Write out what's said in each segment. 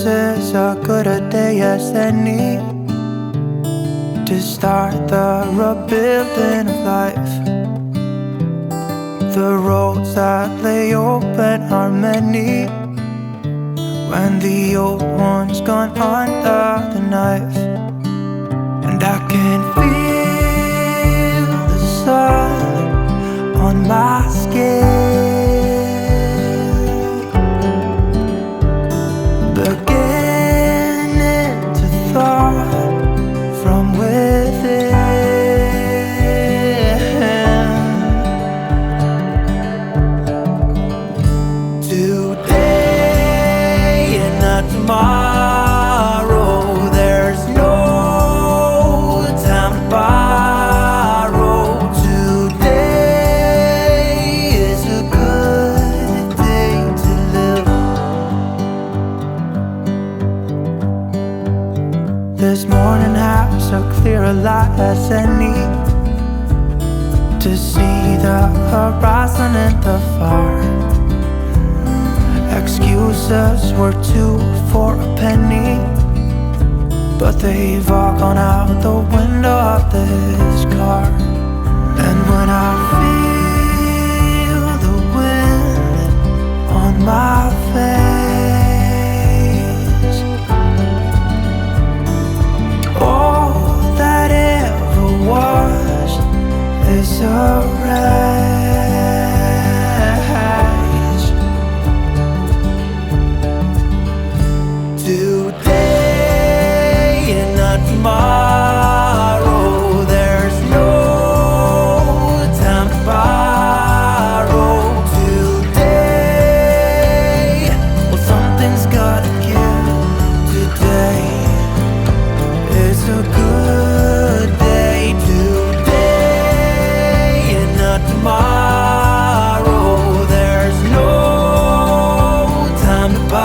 is as good a day as any to start the rebuilding of life. The roads that lay open are many when the old one's gone under the knife. And I can feel the sun on my skin, beginning to thaw from within. Today and not tomorrow, there's no time to borrow. Today is a good day to live. This morning has so clear a light as any to see the horizon and the far. Excuses were two for a penny, but they've all gone out the window of this car. And when I feel the wind on my face, all that ever was is a wreck. Today and not tomorrow, there's no time to borrow. Today, well, something's gotta give. Today is a good day. Today and not tomorrow, there's no time to borrow.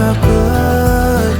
A good day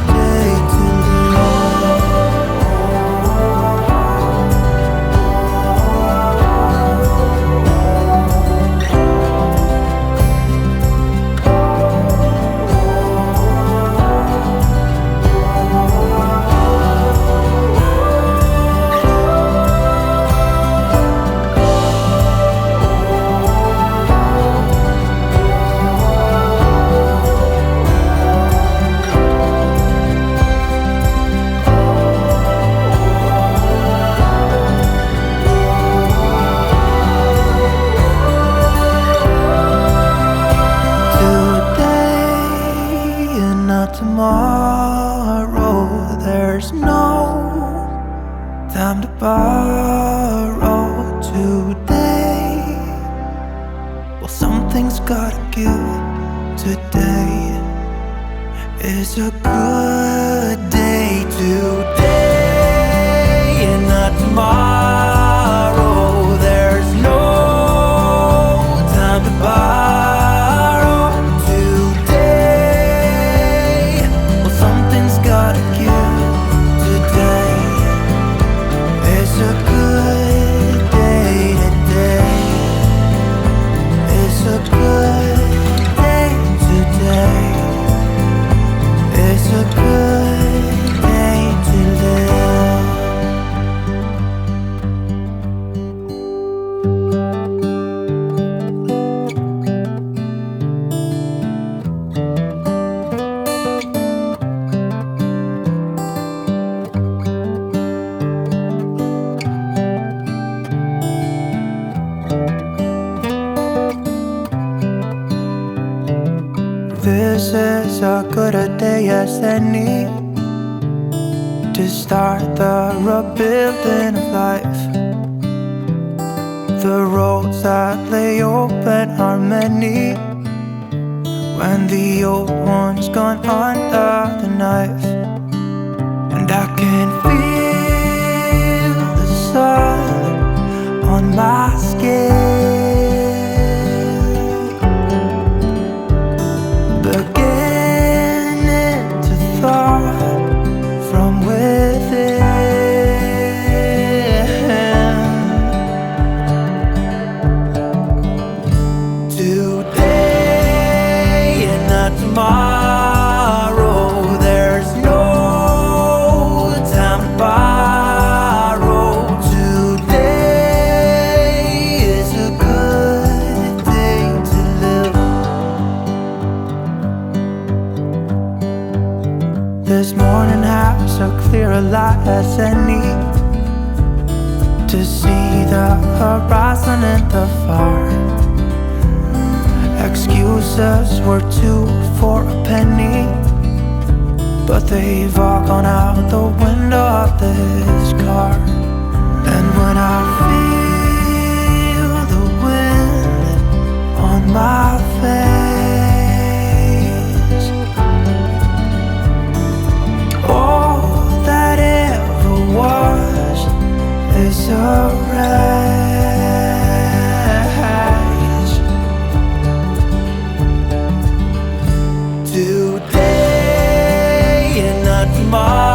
to tomorrow, there's no time to borrow. Today, well, something's gotta give. Today is a good day. Today and not tomorrow, there's no time to borrow. Gotta give. Today is a good day. Today is a good day. Today is a good day to live. This is as good a day as any to start the rebuilding of life. The roads that lay open are many when the old one's gone under the knife. And I can feel the sun on my skin, beginning to thaw from within. This morning has a clearer light as any, to see the horizon in the far. Excuses were 2 for a penny, but they've all gone out the window of this car. And when I feel the wind on my face, all that ever was is a race. Today and not tomorrow,